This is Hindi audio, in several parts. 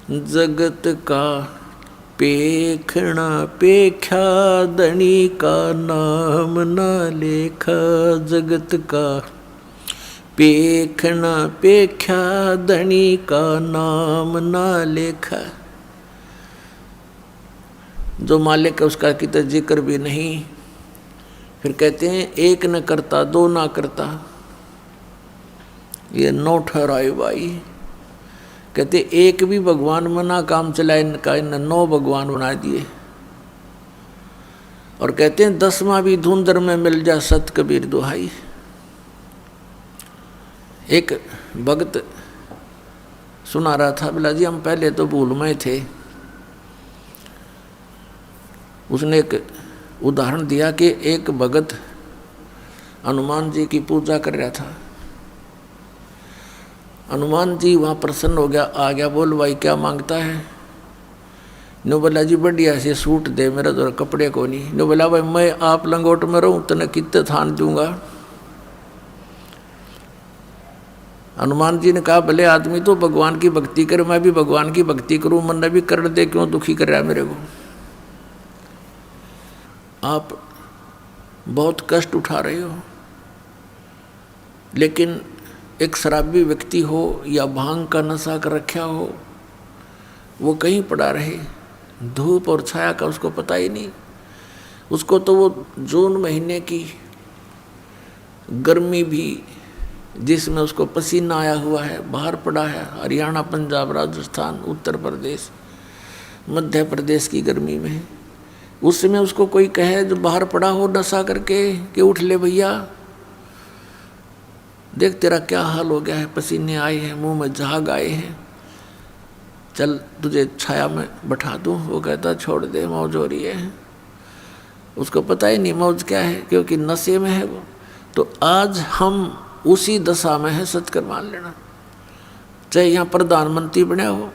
जगत का पेखना पेख्या धनी का नाम ना लेखा। जगत का पेखना पेख्या धनी का नाम ना लेखा। जो मालिक है उसका कितना जिक्र भी नहीं। फिर कहते हैं एक न करता दो ना करता, ये नौ ठहराए भाई। कहते एक भी भगवान मना काम चलाए इनका, इन 9 भगवान बना दिए। और कहते हैं 10वां भी धुंधर में मिल जा सत कबीर दुहाई। एक भगत सुना रहा था, बोला जी हम पहले तो भूल में थे। उसने एक उदाहरण दिया कि एक भगत हनुमान जी की पूजा कर रहा था। हनुमान जी वहाँ प्रसन्न हो गया, आ गया, बोल भाई क्या मांगता है। नो बोला जी बढ़िया से सूट दे, मेरा तो कपड़े को नहीं। नो बोला भाई मैं आप लंगोट में रहूँ तने कितने थान दूंगा। हनुमान जी ने कहा भले आदमी तो भगवान की भक्ति करे, मैं भी भगवान की भक्ति करूँ, मन भी कर दे, क्यों दुखी कर रहा है मेरे को। आप बहुत कष्ट उठा रहे हो, लेकिन एक शराबी व्यक्ति हो या भांग का नशा कर रखा हो, वो कहीं पड़ा रहे, धूप और छाया का उसको पता ही नहीं। उसको तो वो जून महीने की गर्मी भी जिसमें उसको पसीना आया हुआ है, बाहर पड़ा है, हरियाणा, पंजाब, राजस्थान, उत्तर प्रदेश, मध्य प्रदेश की गर्मी में, उस समय उसको कोई कहे जो बाहर पड़ा हो नशा करके कि उठ ले भैया, देख तेरा क्या हाल हो गया है, पसीने आए हैं, मुंह में झाग आए हैं, चल तुझे छाया में बैठा दूं। वो कहता छोड़ दे, मौज हो रही है। उसको पता ही नहीं मौज क्या है, क्योंकि नशे में है वो। तो आज हम उसी दशा में है, सत्कर मान लेना। चाहे यहाँ प्रधानमंत्री बना हो,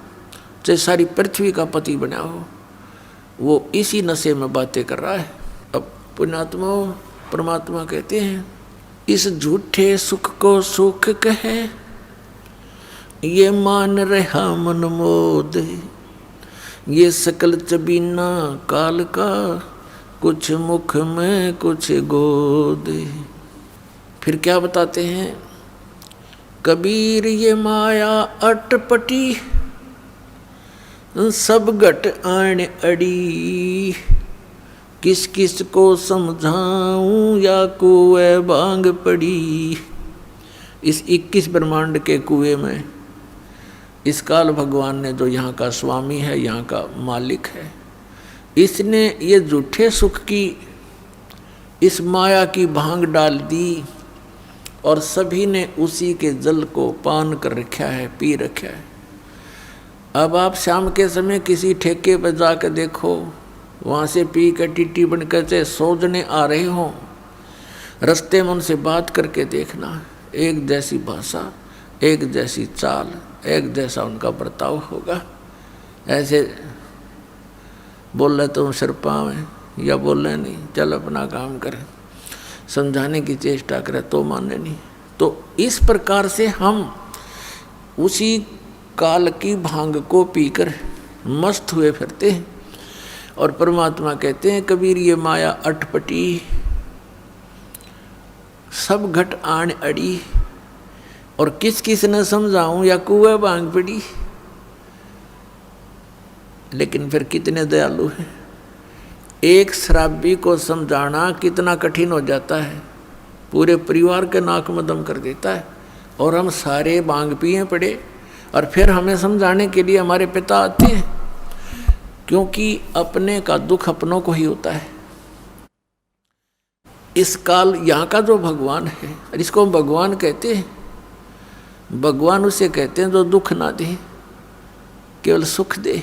चाहे सारी पृथ्वी का पति बना हो, वो इसी नशे में बातें कर रहा है। अब पुण्यात्मा परमात्मा कहते हैं इस झूठे सुख को सुख कहे, ये मान रहा मन मोद। ये सकल चबीना काल का, कुछ मुख में कुछ गोद। फिर क्या बताते हैं कबीर, ये माया अटपटी, सब घट आण अड़ी। किस किस को समझाऊं या कुएं भांग पड़ी। इस 21 ब्रह्मांड के कुएं में इस काल भगवान ने, जो यहाँ का स्वामी है, यहाँ का मालिक है, इसने ये झूठे सुख की इस माया की भांग डाल दी और सभी ने उसी के जल को पान कर रखा है, पी रखा है। अब आप शाम के समय किसी ठेके पर जाकर देखो, वहाँ से पी कर टिट्टी बनकर से सोजने आ रहे हों, रास्ते में उनसे बात करके देखना, एक जैसी भाषा, एक जैसी चाल, एक जैसा उनका बर्ताव होगा। ऐसे बोल रहे तुम सिर पाँव हैं, या बोल रहे नहीं, चल अपना काम करें, समझाने की चेष्टा करें तो माने नहीं। तो इस प्रकार से हम उसी काल की भांग को पीकर मस्त हुए फिरते हैं। और परमात्मा कहते हैं कबीर, ये माया अटपटी, सब घट आण अड़ी। और किस किस ने समझाऊं या कुएं भांग पड़ी। लेकिन फिर कितने दयालु हैं। एक शराबी को समझाना कितना कठिन हो जाता है, पूरे परिवार के नाक में दम कर देता है। और हम सारे भांग पिए पड़े, और फिर हमें समझाने के लिए हमारे पिता आते हैं, क्योंकि अपने का दुख अपनों को ही होता है। इस काल यहाँ का जो भगवान है, इसको हम भगवान कहते हैं। भगवान उसे कहते हैं जो दुख ना दे, केवल सुख दे।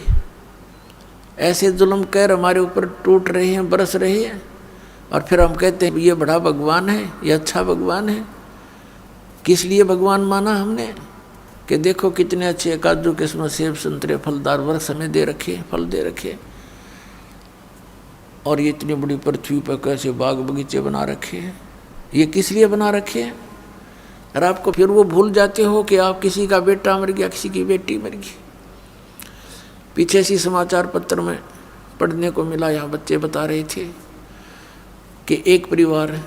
ऐसे जुल्म कहर हमारे ऊपर टूट रहे हैं, बरस रहे हैं, और फिर हम कहते हैं ये बड़ा भगवान है, ये अच्छा भगवान है। किस लिए भगवान माना हमने कि देखो कितने अच्छे काजू किस्म सेब संतरे फलदार वृक्ष हमें दे रखे, फल दे रखे, और ये इतनी बड़ी पृथ्वी पर कैसे बाग बगीचे बना रखे हैं। ये किस लिए बना रखे हैं। और आपको फिर वो भूल जाते हो कि आप किसी का बेटा मर गया, किसी की बेटी मर गई। पीछे सी समाचार पत्र में पढ़ने को मिला, यहाँ बच्चे बता रहे थे कि एक परिवार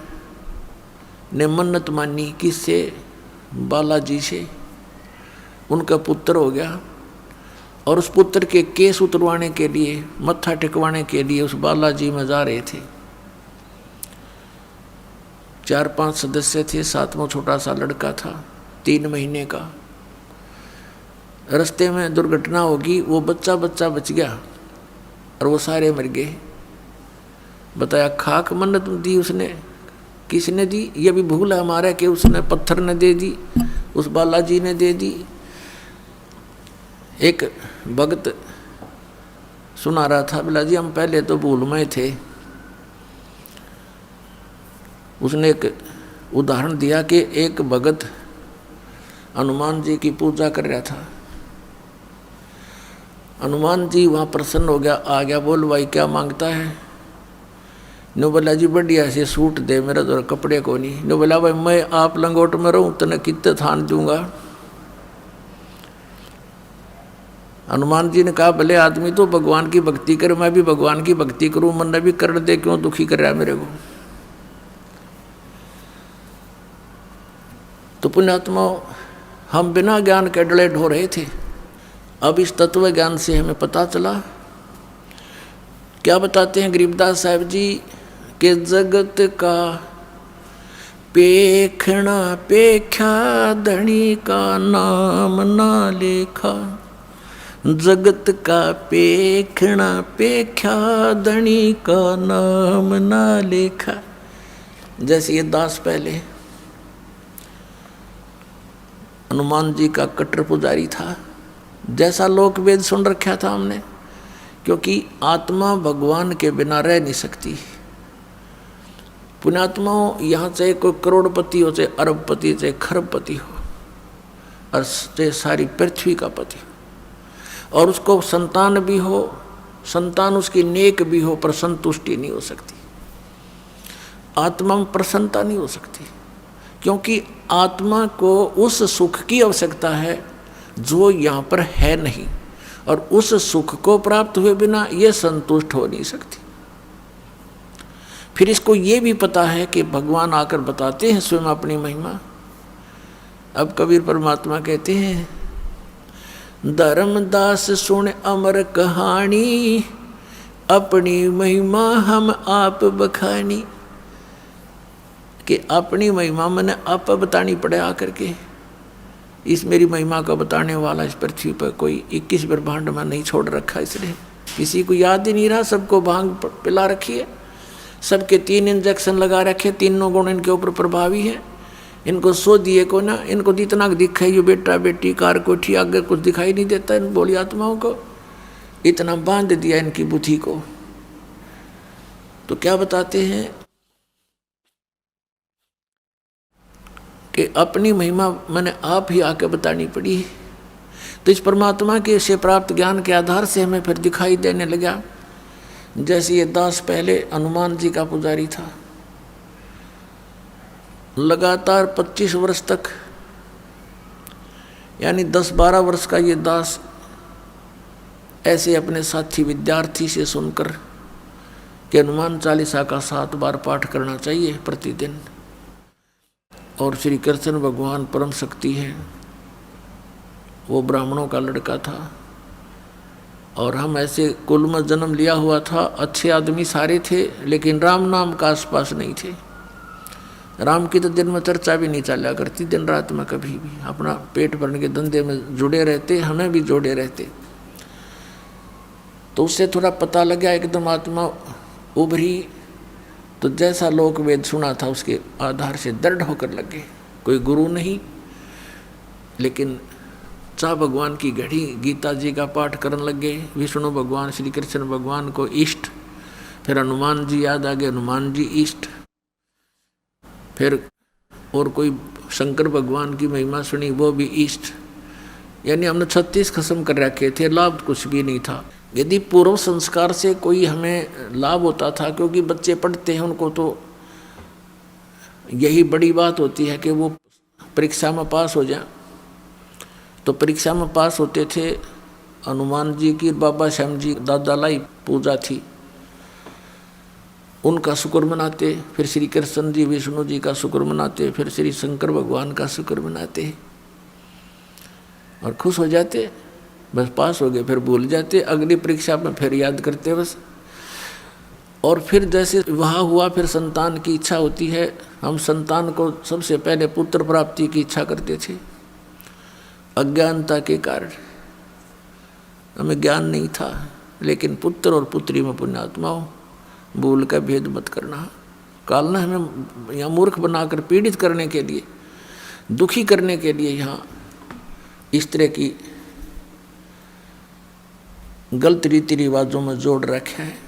ने मन्नत मानी किससे, बालाजी से। उनका पुत्र हो गया और उस पुत्र के केस उतरवाने के लिए, मत्था टेकवाने के लिए उस बालाजी में जा रहे थे। 4-5 सदस्य थे, 7वां छोटा सा लड़का था 3 महीने का। रास्ते में दुर्घटना होगी, वो बच्चा बच गया और वो सारे मर गए। बताया खाक मन्नत दी उसने, किसने दी? ये भी भूल है हमारा कि उसने पत्थर ने दे दी, उस बालाजी ने दे दी। एक भगत सुना रहा था, बोला जी हम पहले तो भूल में थे। उसने एक उदाहरण दिया कि एक भगत हनुमान जी की पूजा कर रहा था। हनुमान जी वहाँ प्रसन्न हो गया, आ गया, बोल भाई क्या मांगता है? नो बोला जी बढ़िया से सूट दे, मेरा तो कपड़े को नहीं। नो बोला भाई मैं आप लंगोट में रहूँ तने कितने थान दूंगा। हनुमान जी ने कहा भले आदमी तो भगवान की भक्ति करे, मैं भी भगवान की भक्ति करूँ, मन भी कर दे, क्यों दुखी कर रहा है मेरे को। तो पुण्यात्मा हम बिना ज्ञान के डले ढो रहे थे। अब इस तत्व ज्ञान से हमें पता चला। क्या बताते हैं गरीबदास साहब जी कि जगत का पेखना पेख्या, धनी का नाम ना लेखा। जगत का पेखना पेख्या, धनी का नाम ना लेखा। जैसे ये दास पहले हनुमान जी का कट्टर पुजारी था, जैसा लोक वेद सुन रखा था हमने, क्योंकि आत्मा भगवान के बिना रह नहीं सकती। पुण्यात्माओं, यहाँ चाहे कोई करोड़पति हो, चाहे अरबपति, चाहे खरबपति हो, और चाहे सारी पृथ्वी का पति हो, और उसको संतान भी हो, संतान उसकी नेक भी हो, पर संतुष्टि नहीं हो सकती। आत्मा में प्रसन्नता नहीं हो सकती, क्योंकि आत्मा को उस सुख की आवश्यकता है जो यहाँ पर है नहीं, और उस सुख को प्राप्त हुए बिना ये संतुष्ट हो नहीं सकती। फिर इसको ये भी पता है कि भगवान आकर बताते हैं स्वयं अपनी महिमा। अब कबीर परमात्मा कहते हैं, धर्मदास सुन अमर कहानी, अपनी महिमा हम आप बखानी। कि अपनी महिमा मैंने आप बतानी पड़े आकर के। इस मेरी महिमा को बताने वाला इस पृथ्वी पर कोई 21 ब्रह्मांड में नहीं छोड़ रखा, इसलिए किसी को याद ही नहीं रहा। सबको भांग पिला रखी है, सबके 3 इंजेक्शन लगा रखे, तीनों गुण इनके ऊपर प्रभावी है। इनको सो दिए को ना, इनको जितना दिखाई जो बेटा बेटी कार कोठी आगे कुछ दिखाई नहीं देता इन बोली आत्माओं को, इतना बांध दिया इनकी बुद्धि को। तो क्या बताते हैं कि अपनी महिमा मैंने आप ही आके बतानी पड़ी। तो इस परमात्मा के से प्राप्त ज्ञान के आधार से हमें फिर दिखाई देने लगा। जैसे ये दास पहले हनुमान जी का पुजारी था, लगातार 25 वर्ष तक, यानी 10-12 वर्ष का ये दास ऐसे अपने साथी विद्यार्थी से सुनकर कि हनुमान चालीसा का 7 बार पाठ करना चाहिए प्रतिदिन, और श्री कृष्ण भगवान परम शक्ति है। वो ब्राह्मणों का लड़का था और हम ऐसे कुल में जन्म लिया हुआ था। अच्छे आदमी सारे थे, लेकिन राम नाम का आसपास नहीं थे। राम की तो दिन में चर्चा भी नहीं चला करती, दिन रात में कभी भी अपना पेट भरने के धंधे में जुड़े रहते, हमें भी जोड़े रहते। तो उससे थोड़ा पता लगा, एकदम आत्मा उभरी। तो जैसा लोक वेद सुना था उसके आधार से दृढ़ होकर लगे। कोई गुरु नहीं, लेकिन चाह भगवान की घड़ी गीता जी का पाठ करने लगे। विष्णु भगवान श्री कृष्ण भगवान को इष्ट, फिर हनुमान जी याद आ गए, हनुमान जी इष्ट, फिर और कोई शंकर भगवान की महिमा सुनी, वो भी इष्ट। यानी हमने 36 खत्म कर रखे थे, लाभ कुछ भी नहीं था। यदि पूर्व संस्कार से कोई हमें लाभ होता था, क्योंकि बच्चे पढ़ते हैं, उनको तो यही बड़ी बात होती है कि वो परीक्षा में पास हो जाए। तो परीक्षा में पास होते थे हनुमान जी की बाबा श्याम जी दादा लाई पूजा थी, उनका शुक्र मनाते, फिर श्री कृष्ण जी विष्णु जी का शुक्र मनाते, फिर श्री शंकर भगवान का शुक्र मनाते और खुश हो जाते, बस पास हो गए, फिर भूल जाते, अगली परीक्षा में फिर याद करते बस। और फिर जैसे वहाँ हुआ, फिर संतान की इच्छा होती है। हम संतान को सबसे पहले पुत्र प्राप्ति की इच्छा करते थे, अज्ञानता के कारण हमें ज्ञान नहीं था, लेकिन पुत्र और पुत्री में पुण्यात्माओं भूल का भेद मत करना। काल ने हमें यहाँ मूर्ख बनाकर पीड़ित करने के लिए, दुखी करने के लिए यहाँ इस तरह की गलत रीति रिवाजों में जोड़ रखा है।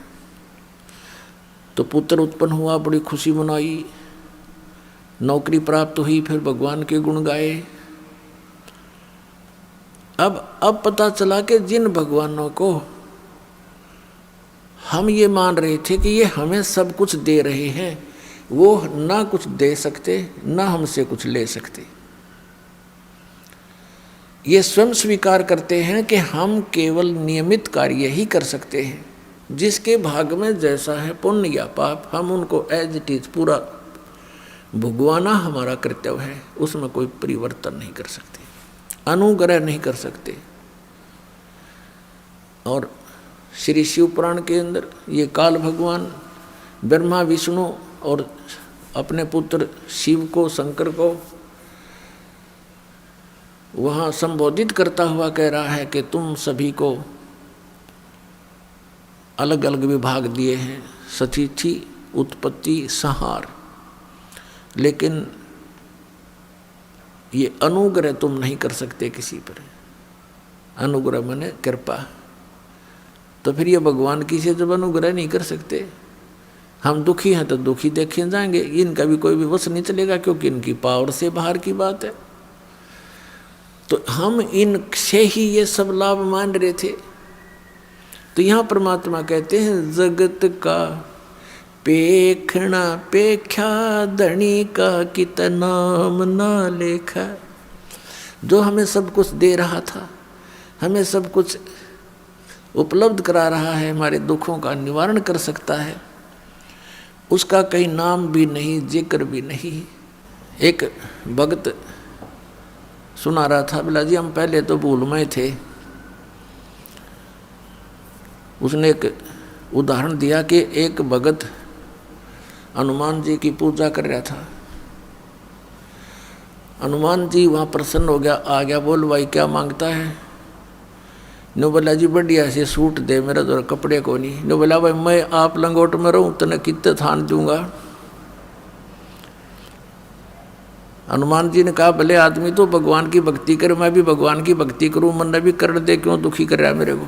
तो पुत्र उत्पन्न हुआ, बड़ी खुशी मनाई, नौकरी प्राप्त हुई, फिर भगवान के गुण गाए। अब पता चला कि जिन भगवानों को हम ये मान रहे थे कि ये हमें सब कुछ दे रहे हैं, वो ना कुछ दे सकते ना हमसे कुछ ले सकते। ये स्वयं स्वीकार करते हैं कि हम केवल नियमित कार्य ही कर सकते हैं, जिसके भाग में जैसा है पुण्य या पाप, हम उनको एज इट इज पूरा भुगवाना हमारा कर्तव्य है, उसमें कोई परिवर्तन नहीं कर सकते, अनुग्रह नहीं कर सकते। और श्री शिव पुराण के अंदर ये काल भगवान ब्रह्मा विष्णु और अपने पुत्र शिव को, शंकर को वहाँ संबोधित करता हुआ कह रहा है कि तुम सभी को अलग अलग विभाग दिए हैं, सतिथि, उत्पत्ति, संहार, लेकिन ये अनुग्रह तुम नहीं कर सकते किसी पर। अनुग्रह माने कृपा। तो फिर ये भगवान की से जब अनुग्रह नहीं कर सकते, हम दुखी हैं तो दुखी देखे जाएंगे, इनका भी कोई विवश नहीं चलेगा, क्योंकि इनकी पावर से बाहर की बात है। तो हम इनसे ही ये सब लाभ मान रहे थे। तो यहाँ परमात्मा कहते हैं जगत का पेखना पेख्या धनी का कितना नाम ना लेखा। जो हमें सब कुछ दे रहा था, हमें सब कुछ उपलब्ध करा रहा है, हमारे दुखों का निवारण कर सकता है, उसका कहीं नाम भी नहीं, जिक्र भी नहीं। एक भक्त सुना रहा था, बोला जी हम पहले तो भूलमय थे। उसने एक उदाहरण दिया कि एक भगत हनुमान जी की पूजा कर रहा था। हनुमान जी वहाँ प्रसन्न हो गया, आ गया, बोल भाई क्या मांगता है? नो बोला जी बढ़िया से सूट दे, मेरा तो कपड़े को नहीं। नो बोला भाई मैं आप लंगोट में रहूँ तने कितने थान दूंगा। हनुमान जी ने कहा भले आदमी तो भगवान की भक्ति करे, मैं भी भगवान की भक्ति करूँ, मन भी कर दे, क्यों दुखी कर रहा है मेरे को।